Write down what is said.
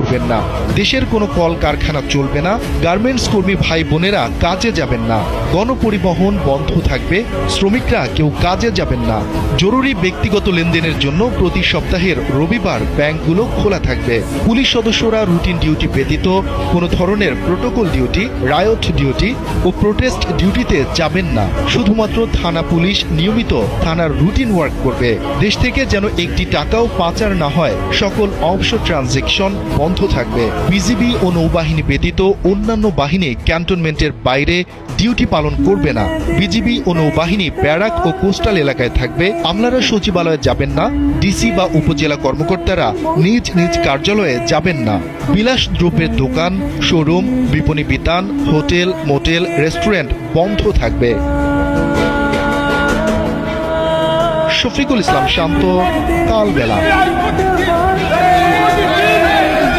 করবেন না। দেশের কোনো কলকারখানা চলবে না, গার্মেন্টস কর্মী ভাই বোনেরা কাজে যাবেন না, গণপরিবহন বন্ধ থাকবে, শ্রমিকরা কেউ কাজে যাবেন না। জরুরি ব্যক্তিগত লেনদেনের জন্য প্রতি সপ্তাহের রবিবার ব্যাংকগুলো খোলা থাকবে। পুলিশ সদস্যরা রুটিন ডিউটি ব্যতীত কোনো ধরনের প্রোটোকল ডিউটি, রায়ট ডিউটি ও প্রোটেস্ট ডিউটিতে যাবেন না। শুধুমাত্র থানা পুলিশ নিয়মিত থানার রুটিন ওয়ার্ক করবে। দেশ থেকে যেন একটি টাকাও পাচার না হয়, সকল অফশোর ট্রানজ্যাকশন বন্ধ থাকবে। বিজিবি ও নৌবাহিনী ব্যতীত অন্যান্য বাহিনী ক্যান্টনমেন্টের বাইরে ডিউটি পালন করবে না। বিজিবি ও নৌবাহিনী ব্যারাক ও কোস্টাল এলাকায় থাকবে। আমলারা সচিবালয়ে যাবেন না। ডিসি বা উপজেলা কর্মকর্তারা নিজ নিজ কার্যালয়ে যাবেন না। বিলাস দ্রব্যের দোকান, শোরুম, বিপণী বিতান, হোটেল, মোটেল, রেস্টুরেন্ট বন্ধ থাকবে। শফিকুল ইসলাম শান্ত, কালবেলা।